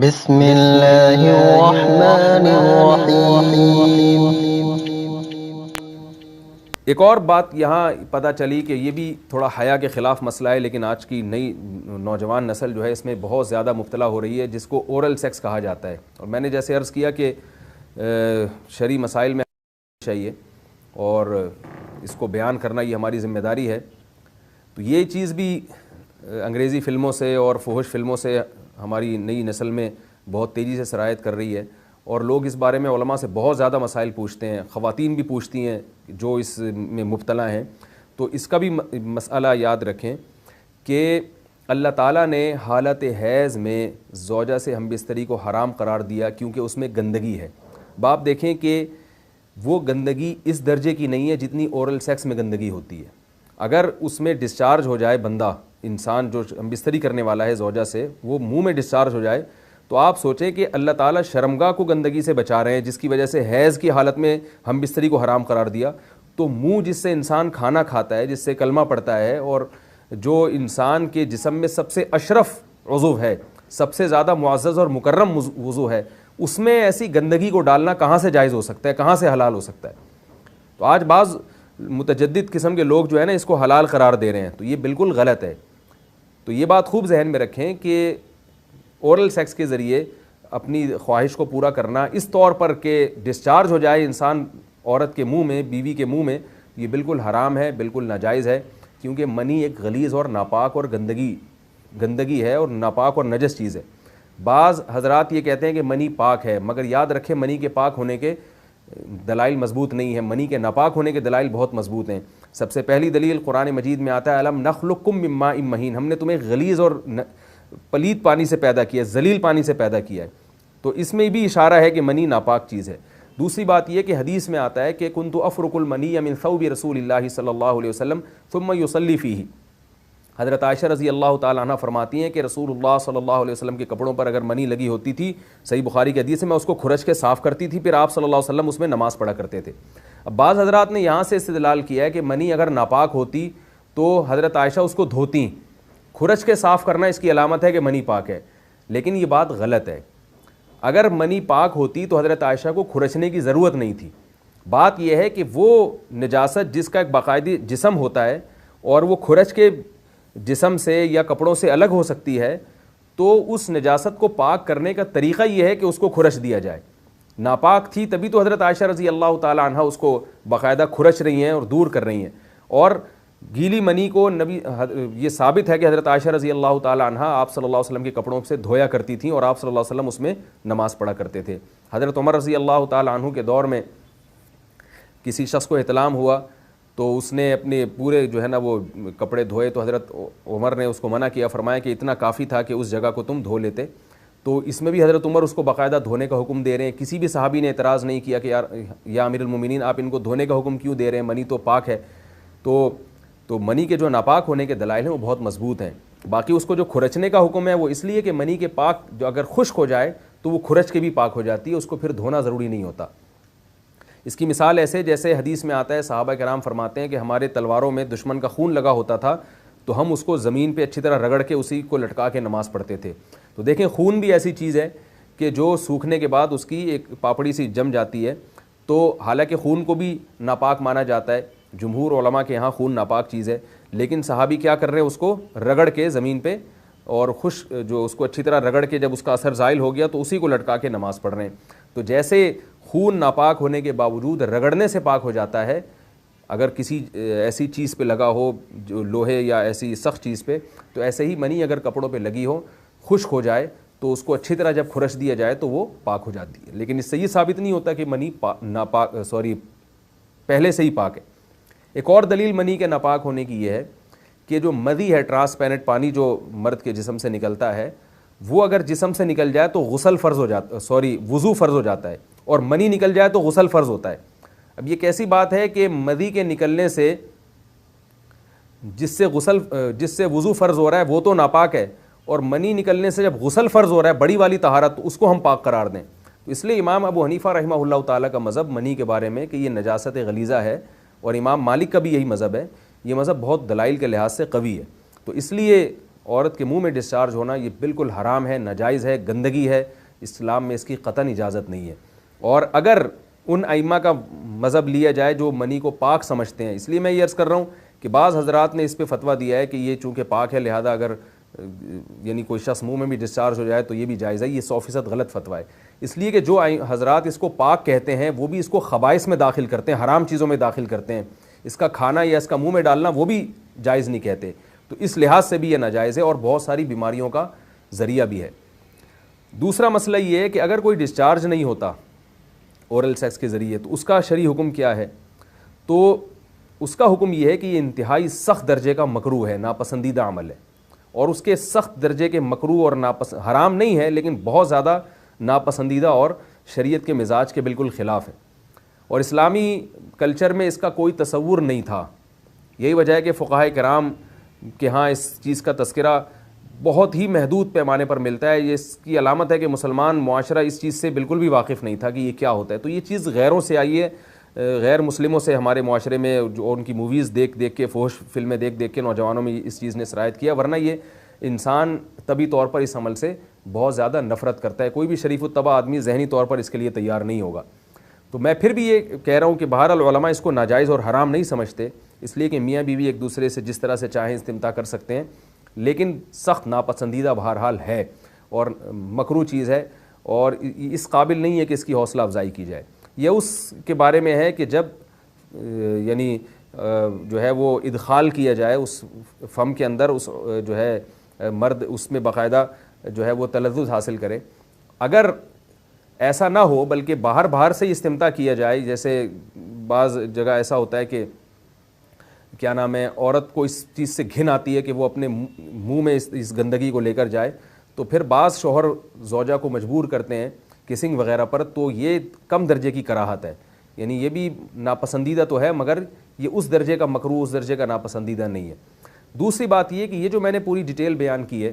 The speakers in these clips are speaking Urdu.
بسم اللہ الرحمن الرحیم۔ ایک اور بات یہاں پتہ چلی کہ یہ بھی تھوڑا حیا کے خلاف مسئلہ ہے، لیکن آج کی نئی نوجوان نسل جو ہے اس میں بہت زیادہ مبتلا ہو رہی ہے، جس کو اورل سیکس کہا جاتا ہے۔ اور میں نے جیسے عرض کیا کہ شرعی مسائل میں چاہیے اور اس کو بیان کرنا یہ ہماری ذمہ داری ہے، تو یہ چیز بھی انگریزی فلموں سے اور فحش فلموں سے ہماری نئی نسل میں بہت تیزی سے سرایت کر رہی ہے، اور لوگ اس بارے میں علماء سے بہت زیادہ مسائل پوچھتے ہیں، خواتین بھی پوچھتی ہیں جو اس میں مبتلا ہیں۔ تو اس کا بھی مسئلہ یاد رکھیں کہ اللہ تعالیٰ نے حالت حیض میں زوجہ سے ہم بستری کو حرام قرار دیا کیونکہ اس میں گندگی ہے۔ باپ دیکھیں کہ وہ گندگی اس درجے کی نہیں ہے جتنی اورل سیکس میں گندگی ہوتی ہے۔ اگر اس میں ڈسچارج ہو جائے بندہ، انسان جو ہم بستری کرنے والا ہے زوجہ سے، وہ منہ میں ڈسچارج ہو جائے، تو آپ سوچیں کہ اللہ تعالیٰ شرمگاہ کو گندگی سے بچا رہے ہیں، جس کی وجہ سے حیض کی حالت میں ہم بستری کو حرام قرار دیا۔ تو منہ جس سے انسان کھانا کھاتا ہے، جس سے کلمہ پڑھتا ہے، اور جو انسان کے جسم میں سب سے اشرف عضو ہے، سب سے زیادہ معزز اور مکرم عضو ہے، اس میں ایسی گندگی کو ڈالنا کہاں سے جائز ہو سکتا ہے، کہاں سے حلال ہو سکتا ہے؟ تو آج بعض متجدد قسم کے لوگ جو ہے نا اس کو حلال قرار دے رہے ہیں، تو یہ بالکل غلط ہے۔ تو یہ بات خوب ذہن میں رکھیں کہ اورل سیکس کے ذریعے اپنی خواہش کو پورا کرنا اس طور پر کہ ڈسچارج ہو جائے انسان عورت کے منہ میں، بیوی کے منہ میں، یہ بالکل حرام ہے، بالکل ناجائز ہے، کیونکہ منی ایک غلیظ اور ناپاک اور گندگی ہے اور ناپاک اور نجس چیز ہے۔ بعض حضرات یہ کہتے ہیں کہ منی پاک ہے، مگر یاد رکھیں منی کے پاک ہونے کے دلائل مضبوط نہیں ہیں، منی کے ناپاک ہونے کے دلائل بہت مضبوط ہیں۔ سب سے پہلی دلیل قرآن مجید میں آتا ہے الم نخلقکم من ماء مہین، ہم نے تمہیں غلیظ اور پلید پانی سے پیدا کیا ہے، ذلیل پانی سے پیدا کیا ہے۔ تو اس میں بھی اشارہ ہے کہ منی ناپاک چیز ہے۔ دوسری بات یہ کہ حدیث میں آتا ہے کہ کنت افرق المنی من ثوب رسول اللہ صلی اللہ علیہ وسلم ثم یصلی فیہ، حضرت عائشہ رضی اللہ تعالیٰ عنہ فرماتی ہیں کہ رسول اللہ صلی اللہ علیہ وسلم کے کپڑوں پر اگر منی لگی ہوتی تھی، صحیح بخاری کی حدیث ہے، میں اس کو کھرچ کے صاف کرتی تھی، پھر آپ صلی اللہ علیہ وسلم اس میں نماز پڑھا کرتے تھے۔ اب بعض حضرات نے یہاں سے استدلال کیا ہے کہ منی اگر ناپاک ہوتی تو حضرت عائشہ اس کو دھوتی، کھرچ کے صاف کرنا اس کی علامت ہے کہ منی پاک ہے، لیکن یہ بات غلط ہے۔ اگر منی پاک ہوتی تو حضرت عائشہ کو کھرچنے کی ضرورت نہیں تھی۔ بات یہ ہے کہ وہ نجاست جس کا ایک باقاعدی جسم ہوتا ہے اور وہ کھرچ کے جسم سے یا کپڑوں سے الگ ہو سکتی ہے، تو اس نجاست کو پاک کرنے کا طریقہ یہ ہے کہ اس کو کھرچ دیا جائے۔ ناپاک تھی تبھی تو حضرت عائشہ رضی اللہ تعالی عنہ اس کو باقاعدہ کھرچ رہی ہیں اور دور کر رہی ہیں۔ اور گیلی منی کو یہ ثابت ہے کہ حضرت عائشہ رضی اللہ تعالی عنہ آپ صلی اللہ علیہ وسلم کے کپڑوں سے دھویا کرتی تھیں اور آپ صلی اللہ علیہ وسلم اس میں نماز پڑھا کرتے تھے۔ حضرت عمر رضی اللہ تعالی عنہ کے دور میں کسی شخص کو احتلام ہوا تو اس نے اپنے پورے جو ہے نا وہ کپڑے دھوئے، تو حضرت عمر نے اس کو منع کیا، فرمایا کہ اتنا کافی تھا کہ اس جگہ کو تم دھو لیتے۔ تو اس میں بھی حضرت عمر اس کو باقاعدہ دھونے کا حکم دے رہے ہیں۔ کسی بھی صحابی نے اعتراض نہیں کیا کہ یا امیر المومنین آپ ان کو دھونے کا حکم کیوں دے رہے ہیں، منی تو پاک ہے۔ تو منی کے جو ناپاک ہونے کے دلائل ہیں وہ بہت مضبوط ہیں۔ باقی اس کو جو کھرچنے کا حکم ہے وہ اس لیے کہ منی کے پاک جو اگر خشک ہو جائے تو وہ کھرچ کے بھی پاک ہو جاتی ہے، اس کو پھر دھونا ضروری نہیں ہوتا۔ اس کی مثال ایسے جیسے حدیث میں آتا ہے، صحابہ کرام فرماتے ہیں کہ ہمارے تلواروں میں دشمن کا خون لگا ہوتا تھا تو ہم اس کو زمین پہ اچھی طرح رگڑ کے اسی کو لٹکا کے نماز پڑھتے تھے۔ تو دیکھیں خون بھی ایسی چیز ہے کہ جو سوکھنے کے بعد اس کی ایک پاپڑی سی جم جاتی ہے، تو حالانکہ خون کو بھی ناپاک مانا جاتا ہے، جمہور علماء کے ہاں خون ناپاک چیز ہے، لیکن صحابی کیا کر رہے ہیں، اس کو رگڑ کے زمین پہ اور جو اس کو اچھی طرح رگڑ کے جب اس کا اثر زائل ہو گیا تو اسی کو لٹکا کے نماز پڑھ رہے ہیں۔ تو جیسے خون ناپاک ہونے کے باوجود رگڑنے سے پاک ہو جاتا ہے اگر کسی ایسی چیز پہ لگا ہو جو لوہے یا ایسی سخت چیز پہ، تو ایسے ہی منی اگر کپڑوں پہ لگی ہو، خشک ہو جائے تو اس کو اچھی طرح جب کھرچ دیا جائے تو وہ پاک ہو جاتی ہے۔ لیکن اس سے یہ ثابت نہیں ہوتا کہ منی پہلے سے ہی پاک ہے۔ ایک اور دلیل منی کے ناپاک ہونے کی یہ ہے کہ جو مدی ہے، ٹرانسپیرنٹ پانی جو مرد کے جسم سے نکلتا ہے، وہ اگر جسم سے نکل جائے تو وضو فرض ہو جاتا ہے، اور منی نکل جائے تو غسل فرض ہوتا ہے۔ اب یہ کیسی بات ہے کہ مدی کے نکلنے سے جس سے وضو فرض ہو رہا ہے وہ تو ناپاک ہے، اور منی نکلنے سے جب غسل فرض ہو رہا ہے بڑی والی طہارت، تو اس کو ہم پاک قرار دیں۔ تو اس لیے امام ابو حنیفہ رحمہ اللہ تعالیٰ کا مذہب منی کے بارے میں کہ یہ نجاست غلیظہ ہے، اور امام مالک کا بھی یہی مذہب ہے، یہ مذہب بہت دلائل کے لحاظ سے قوی ہے۔ تو اس لیے عورت کے منہ میں ڈسچارج ہونا یہ بالکل حرام ہے, ناجائز ہے, گندگی ہے, اسلام میں اس کی قطعاً اجازت نہیں ہے. اور اگر ان ائمہ کا مذہب لیا جائے جو منی کو پاک سمجھتے ہیں, اس لیے میں یہ عرض کر رہا ہوں کہ بعض حضرات نے اس پہ فتویٰ دیا ہے کہ یہ چونکہ پاک ہے لہذا اگر یعنی کوئی شخص منہ میں بھی ڈسچارج ہو جائے تو یہ بھی جائز ہے. یہ 100% غلط فتویٰ ہے, اس لیے کہ جو حضرات اس کو پاک کہتے ہیں وہ بھی اس کو خبائث میں داخل کرتے ہیں, حرام چیزوں میں داخل کرتے ہیں. اس کا کھانا یا اس کا منہ میں ڈالنا وہ بھی جائز نہیں کہتے, تو اس لحاظ سے بھی یہ ناجائز ہے اور بہت ساری بیماریوں کا ذریعہ بھی ہے. دوسرا مسئلہ یہ ہے کہ اگر کوئی ڈسچارج نہیں ہوتا اورل سیکس کے ذریعے تو اس کا شرعی حکم کیا ہے؟ تو اس کا حکم یہ ہے کہ یہ انتہائی سخت درجے کا مکروہ ہے, ناپسندیدہ عمل ہے, اور اس کے سخت درجے کے مکروہ اور حرام نہیں ہے لیکن بہت زیادہ ناپسندیدہ اور شریعت کے مزاج کے بالکل خلاف ہے. اور اسلامی کلچر میں اس کا کوئی تصور نہیں تھا. یہی وجہ ہے کہ فقہائے کرام کے ہاں اس چیز کا تذکرہ بہت ہی محدود پیمانے پر ملتا ہے. یہ اس کی علامت ہے کہ مسلمان معاشرہ اس چیز سے بالکل بھی واقف نہیں تھا کہ یہ کیا ہوتا ہے. تو یہ چیز غیروں سے آئی ہے, غیر مسلموں سے ہمارے معاشرے میں, جو ان کی موویز دیکھ دیکھ کے, فحش فلمیں دیکھ دیکھ کے نوجوانوں میں اس چیز نے سرایت کیا, ورنہ یہ انسان طبی طور پر اس عمل سے بہت زیادہ نفرت کرتا ہے. کوئی بھی شریف الطبع آدمی ذہنی طور پر اس کے لیے تیار نہیں ہوگا. تو میں پھر بھی یہ کہہ رہا ہوں کہ بہرحال علماء اس کو ناجائز اور حرام نہیں سمجھتے, اس لیے کہ میاں بیوی ایک دوسرے سے جس طرح سے چاہیں استمتاع کر سکتے ہیں, لیکن سخت ناپسندیدہ بہرحال ہے اور مکروہ چیز ہے اور اس قابل نہیں ہے کہ اس کی حوصلہ افزائی کی جائے. یہ اس کے بارے میں ہے کہ جب یعنی جو ہے وہ ادخال کیا جائے اس فم کے اندر, اس جو ہے مرد اس میں باقاعدہ جو ہے وہ تلذذ حاصل کرے. اگر ایسا نہ ہو بلکہ باہر سے استمتاع کیا جائے, جیسے بعض جگہ ایسا ہوتا ہے کہ کیا نام ہے, عورت کو اس چیز سے گھن آتی ہے کہ وہ اپنے منہ میں اس گندگی کو لے کر جائے, تو پھر بعض شوہر زوجہ کو مجبور کرتے ہیں کسنگ وغیرہ پر, تو یہ کم درجے کی کراہت ہے. یعنی یہ بھی ناپسندیدہ تو ہے مگر یہ اس درجے کا مکروہ, اس درجے کا ناپسندیدہ نہیں ہے. دوسری بات یہ کہ یہ جو میں نے پوری ڈیٹیل بیان کی ہے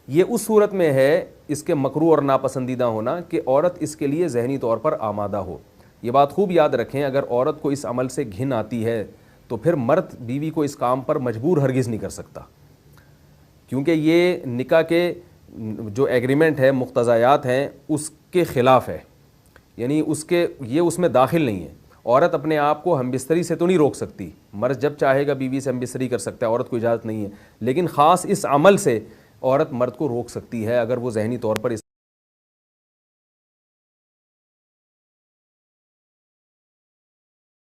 یہ اس صورت میں ہے اس کے مکروہ اور ناپسندیدہ ہونا کہ عورت اس کے لیے ذہنی طور پر آمادہ ہو. یہ بات خوب یاد رکھیں, اگر عورت کو اس عمل سے گھن آتی ہے تو پھر مرد بیوی کو اس کام پر مجبور ہرگز نہیں کر سکتا, کیونکہ یہ نکاح کے جو ایگریمنٹ ہے, مقتضیات ہیں, اس کے خلاف ہے. یعنی یہ اس میں داخل نہیں ہے. عورت اپنے آپ کو ہم بستری سے تو نہیں روک سکتی, مرد جب چاہے گا بیوی سے ہم بستری کر سکتا ہے, عورت کو اجازت نہیں ہے, لیکن خاص اس عمل سے عورت مرد کو روک سکتی ہے اگر وہ ذہنی طور پر اس